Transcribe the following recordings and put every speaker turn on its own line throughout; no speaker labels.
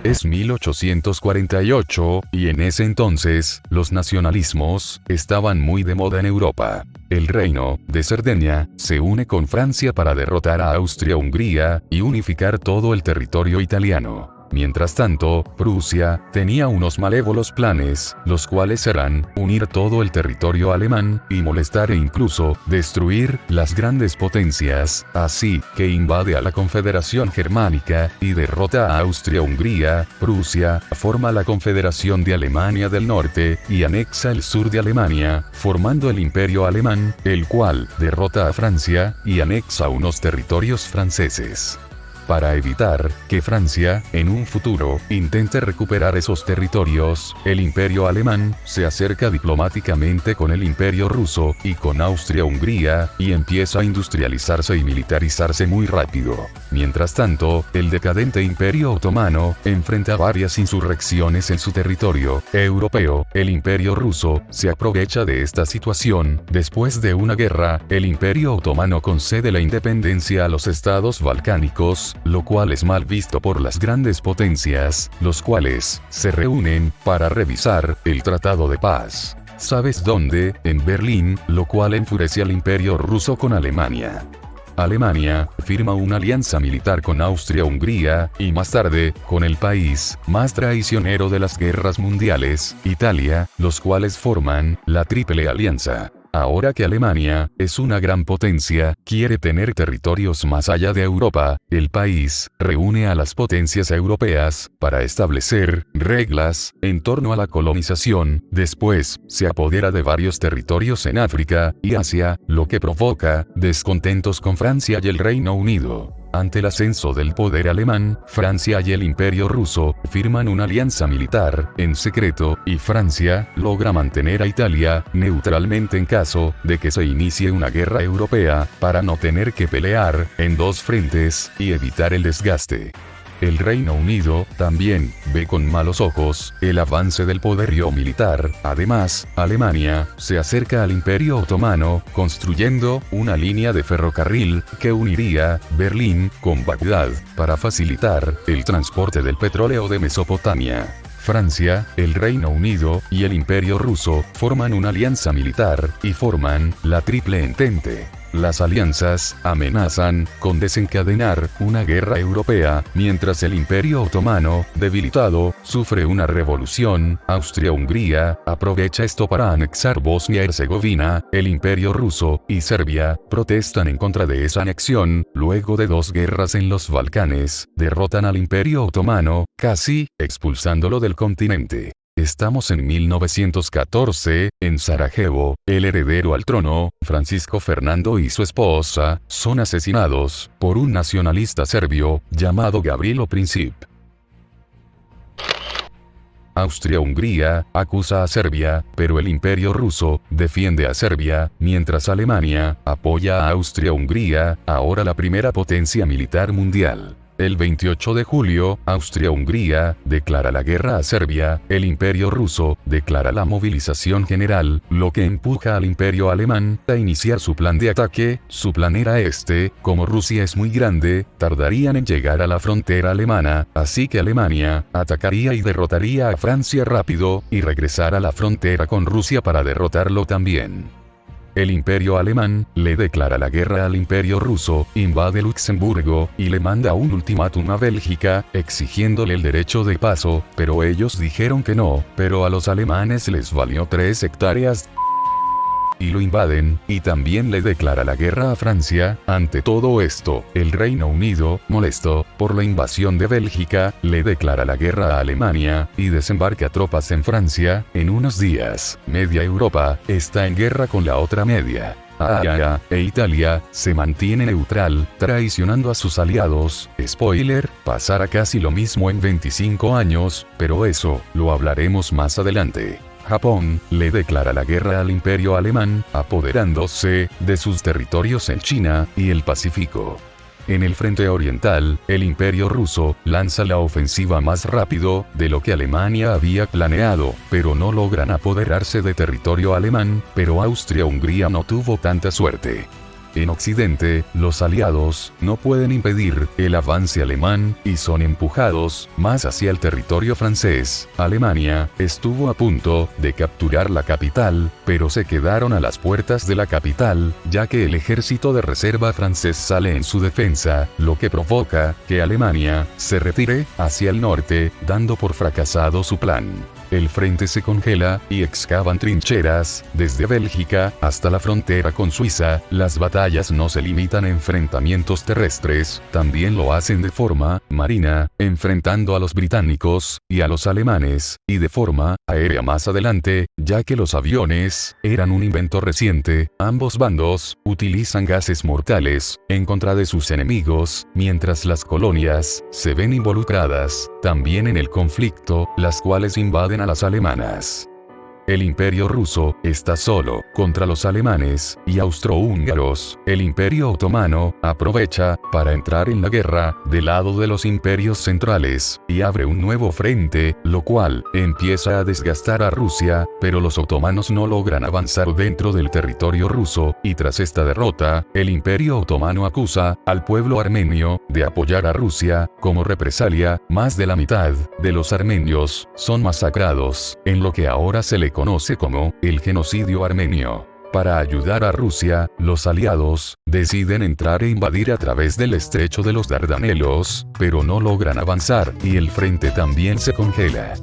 Es 1848, y en ese entonces, los nacionalismos estaban muy de moda en Europa. El reino de Cerdeña se une con Francia para derrotar a Austria-Hungría y unificar todo el territorio italiano. Mientras tanto, Prusia tenía unos malévolos planes, los cuales eran unir todo el territorio alemán y molestar e incluso destruir las grandes potencias, así que invade a la Confederación Germánica y derrota a Austria-Hungría. Prusia forma la Confederación de Alemania del Norte y anexa el sur de Alemania, formando el Imperio Alemán, el cual derrota a Francia y anexa unos territorios franceses. Para evitar que Francia, en un futuro, intente recuperar esos territorios, el Imperio Alemán se acerca diplomáticamente con el Imperio Ruso y con Austria-Hungría, y empieza a industrializarse y militarizarse muy rápido. Mientras tanto, el decadente Imperio Otomano enfrenta varias insurrecciones en su territorio europeo. El Imperio Ruso se aprovecha de esta situación. Después de una guerra, el Imperio Otomano concede la independencia a los estados balcánicos, lo cual es mal visto por las grandes potencias, los cuales se reúnen para revisar el Tratado de Paz. ¿Sabes dónde? En Berlín, lo cual enfurece al Imperio Ruso con Alemania. Alemania firma una alianza militar con Austria-Hungría, y más tarde, con el país más traicionero de las guerras mundiales, Italia, los cuales forman la Triple Alianza. Ahora que Alemania es una gran potencia, quiere tener territorios más allá de Europa, el país reúne a las potencias europeas para establecer reglas en torno a la colonización. Después, se apodera de varios territorios en África y Asia, lo que provoca descontentos con Francia y el Reino Unido. Ante el ascenso del poder alemán, Francia y el Imperio Ruso firman una alianza militar en secreto, y Francia logra mantener a Italia neutralmente en caso de que se inicie una guerra europea, para no tener que pelear en dos frentes y evitar el desgaste. El Reino Unido también ve con malos ojos el avance del poderío militar. Además, Alemania se acerca al Imperio Otomano, construyendo una línea de ferrocarril que uniría Berlín con Bagdad, para facilitar el transporte del petróleo de Mesopotamia. Francia, el Reino Unido y el Imperio Ruso forman una alianza militar y forman la Triple Entente. Las alianzas amenazan con desencadenar una guerra europea, mientras el Imperio Otomano, debilitado, sufre una revolución. Austria-Hungría aprovecha esto para anexar Bosnia-Herzegovina. El Imperio Ruso y Serbia protestan en contra de esa anexión. Luego de dos guerras en los Balcanes, derrotan al Imperio Otomano, casi expulsándolo del continente. Estamos en 1914, en Sarajevo, el heredero al trono, Francisco Fernando, y su esposa, son asesinados por un nacionalista serbio, llamado Gavrilo Princip. Austria-Hungría acusa a Serbia, pero el Imperio Ruso defiende a Serbia, mientras Alemania apoya a Austria-Hungría, ahora la primera potencia militar mundial. El 28 de julio, Austria-Hungría declara la guerra a Serbia, el Imperio Ruso declara la movilización general, lo que empuja al Imperio Alemán a iniciar su plan de ataque. Su plan era como Rusia es muy grande, tardarían en llegar a la frontera alemana, así que Alemania atacaría y derrotaría a Francia rápido, y regresar a la frontera con Rusia para derrotarlo también. El Imperio Alemán le declara la guerra al Imperio Ruso, invade Luxemburgo, y le manda un ultimátum a Bélgica, exigiéndole el derecho de paso, pero ellos dijeron que no, pero a los alemanes les valió 3 hectáreas y lo invaden, y también le declara la guerra a Francia. Ante todo esto, el Reino Unido, molesto por la invasión de Bélgica, le declara la guerra a Alemania, y desembarca tropas en Francia. En unos días, media Europa está en guerra con la otra media. E Italia se mantiene neutral, traicionando a sus aliados. Spoiler, pasará casi lo mismo en 25 años, pero eso lo hablaremos más adelante. Japón le declara la guerra al Imperio Alemán, apoderándose de sus territorios en China y el Pacífico. En el frente oriental, el Imperio Ruso lanza la ofensiva más rápido de lo que Alemania había planeado, pero no logran apoderarse de territorio alemán. Pero Austria-Hungría no tuvo tanta suerte. En Occidente, los aliados no pueden impedir el avance alemán y son empujados más hacia el territorio francés. Alemania estuvo a punto de capturar la capital, pero se quedaron a las puertas de la capital, ya que el ejército de reserva francés sale en su defensa, lo que provoca que Alemania se retire hacia el norte, dando por fracasado su plan. El frente se congela y excavan trincheras desde Bélgica hasta la frontera con Suiza. Las batallas no se limitan a enfrentamientos terrestres, también lo hacen de forma marina, enfrentando a los británicos y a los alemanes, y de forma aérea más adelante, ya que los aviones eran un invento reciente. Ambos bandos utilizan gases mortales en contra de sus enemigos, mientras las colonias se ven involucradas también en el conflicto, las cuales invaden a las alemanas. El Imperio ruso está solo contra los alemanes y austrohúngaros. El Imperio otomano aprovecha para entrar en la guerra del lado de los imperios centrales y abre un nuevo frente, lo cual empieza a desgastar a Rusia, pero los otomanos no logran avanzar dentro del territorio ruso, y tras esta derrota, el Imperio otomano acusa al pueblo armenio de apoyar a Rusia. Como represalia, más de la mitad de los armenios son masacrados en lo que ahora se le conoce como el genocidio armenio. Para ayudar a Rusia, los aliados deciden entrar e invadir a través del estrecho de los Dardanelos, pero no logran avanzar y el frente también se congela.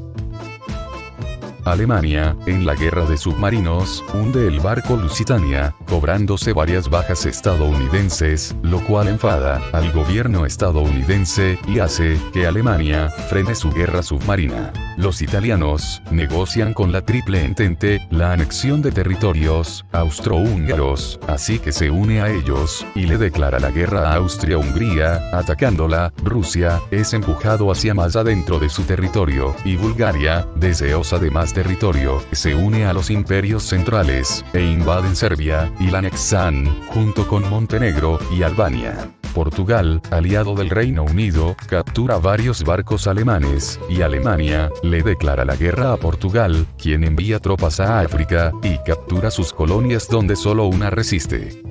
Alemania, en la guerra de submarinos, hunde el barco Lusitania, cobrándose varias bajas estadounidenses, lo cual enfada al gobierno estadounidense y hace que Alemania frene su guerra submarina. Los italianos negocian con la Triple Entente la anexión de territorios austrohúngaros, así que se une a ellos y le declara la guerra a Austria-Hungría. Atacándola, Rusia es empujado hacia más adentro de su territorio, y Bulgaria, deseosa de más territorio, se une a los imperios centrales e invaden Serbia y la anexan, junto con Montenegro y Albania. Portugal, aliado del Reino Unido, captura varios barcos alemanes, y Alemania le declara la guerra a Portugal, quien envía tropas a África y captura sus colonias donde solo una resiste.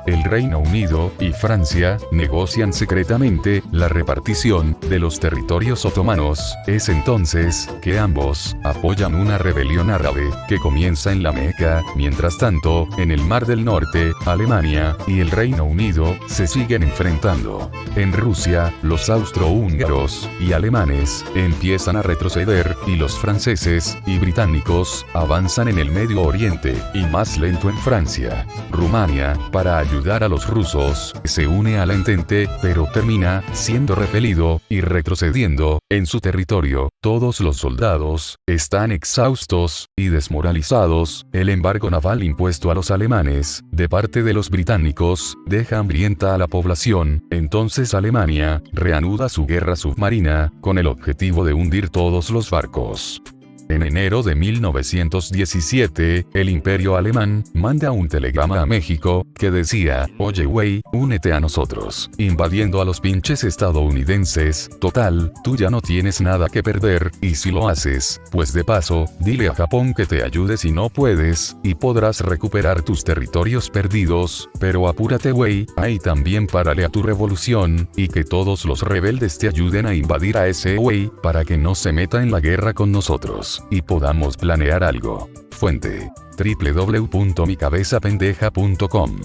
El Reino Unido y Francia negocian secretamente la repartición de los territorios otomanos. Es entonces que ambos apoyan una rebelión árabe que comienza en la Meca. Mientras tanto, en el Mar del Norte, Alemania y el Reino Unido se siguen enfrentando. En Rusia, los austrohúngaros y alemanes empiezan a retroceder, y los franceses y británicos avanzan en el Medio Oriente, y más lento en Francia. Rumania, para ayudar a los rusos, se une a la Entente, pero termina siendo repelido y retrocediendo en su territorio. Todos los soldados están exhaustos y desmoralizados. El embargo naval impuesto a los alemanes de parte de los británicos deja hambrienta a la población. Entonces Alemania reanuda su guerra submarina con el objetivo de hundir todos los barcos. En enero de 1917, el Imperio Alemán manda un telegrama a México que decía: oye güey, únete a nosotros, invadiendo a los pinches estadounidenses. Total, tú ya no tienes nada que perder, y si lo haces, pues de paso, dile a Japón que te ayude si no puedes, y podrás recuperar tus territorios perdidos. Pero apúrate güey, ahí también párale a tu revolución, y que todos los rebeldes te ayuden a invadir a ese güey, para que no se meta en la guerra con nosotros y podamos planear algo. Fuente: www.micabezapendeja.com.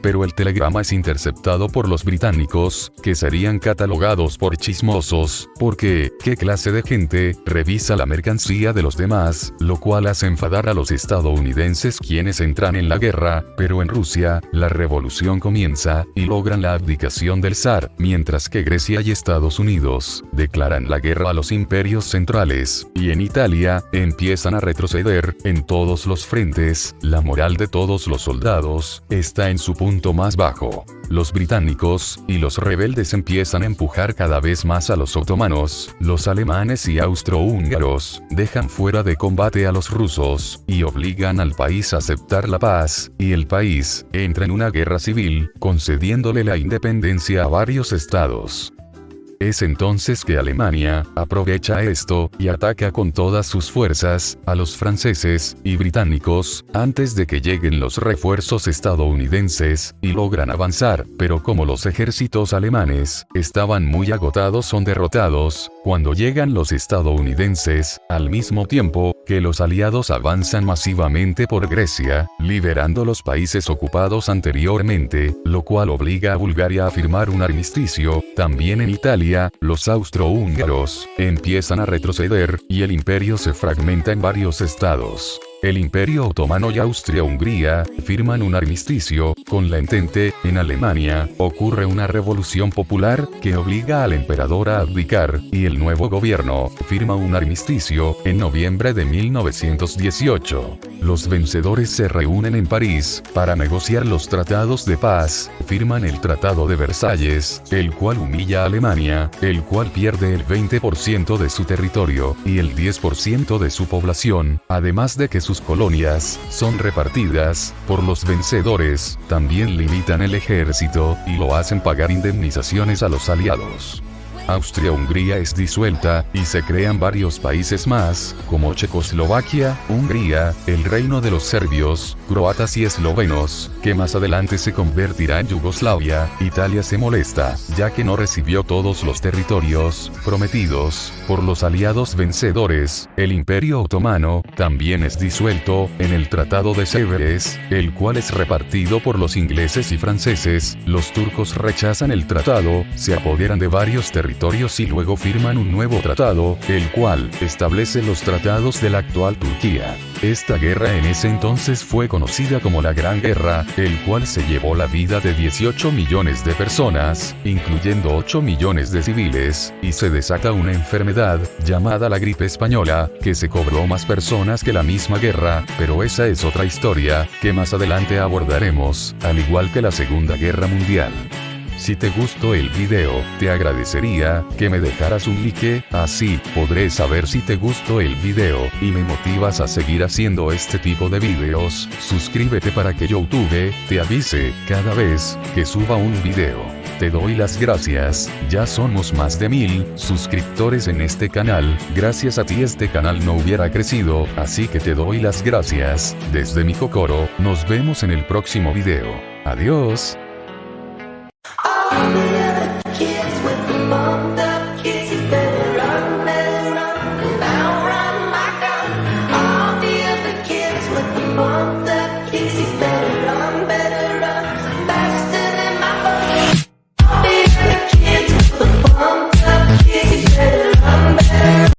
Pero el telegrama es interceptado por los británicos, que serían catalogados por chismosos, porque, ¿qué clase de gente revisa la mercancía de los demás? Lo cual hace enfadar a los estadounidenses, quienes entran en la guerra. Pero en Rusia, la revolución comienza, y logran la abdicación del zar, mientras que Grecia y Estados Unidos declaran la guerra a los imperios centrales, y en Italia, empiezan a retroceder en todos los frentes. La moral de todos los soldados está en su punto más bajo. Los británicos y los rebeldes empiezan a empujar cada vez más a los otomanos. Los alemanes y austrohúngaros dejan fuera de combate a los rusos y obligan al país a aceptar la paz, y el país entra en una guerra civil, concediéndole la independencia a varios estados. Es entonces que Alemania aprovecha esto y ataca con todas sus fuerzas a los franceses y británicos antes de que lleguen los refuerzos estadounidenses y logran avanzar, pero como los ejércitos alemanes estaban muy agotados, son derrotados cuando llegan los estadounidenses, al mismo tiempo que los aliados avanzan masivamente por Grecia, liberando los países ocupados anteriormente, lo cual obliga a Bulgaria a firmar un armisticio. También en Italia, los austrohúngaros empiezan a retroceder y el imperio se fragmenta en varios estados. El Imperio Otomano y Austria-Hungría firman un armisticio. Con la Entente, en Alemania, ocurre una revolución popular que obliga al emperador a abdicar, y el nuevo gobierno firma un armisticio en noviembre de 1918. Los vencedores se reúnen en París para negociar los tratados de paz, firman el Tratado de Versalles, el cual humilla a Alemania, el cual pierde el 20% de su territorio y el 10% de su población, además de que sus colonias son repartidas por los vencedores. También limitan el ejército y lo hacen pagar indemnizaciones a los aliados. Austria-Hungría es disuelta, y se crean varios países más, como Checoslovaquia, Hungría, el reino de los serbios, croatas y eslovenos, que más adelante se convertirá en Yugoslavia. Italia se molesta, ya que no recibió todos los territorios prometidos por los aliados vencedores. El Imperio Otomano también es disuelto en el Tratado de Sèvres, el cual es repartido por los ingleses y franceses. Los turcos rechazan el tratado, se apoderan de varios territorios y luego firman un nuevo tratado, el cual establece los tratados de la actual Turquía. Esta guerra en ese entonces fue conocida como la Gran Guerra, el cual se llevó la vida de 18 millones de personas, incluyendo 8 millones de civiles, y se desata una enfermedad, llamada la gripe española, que se cobró más personas que la misma guerra, pero esa es otra historia, que más adelante abordaremos, al igual que la Segunda Guerra Mundial. Si te gustó el video, te agradecería que me dejaras un like, así podré saber si te gustó el video y me motivas a seguir haciendo este tipo de videos. Suscríbete para que YouTube te avise cada vez que suba un video. Te doy las gracias, ya somos más de 1000 suscriptores en este canal. Gracias a ti este canal no hubiera crecido, así que te doy las gracias desde mi Kokoro. Nos vemos en el próximo video. Adiós.
Oh.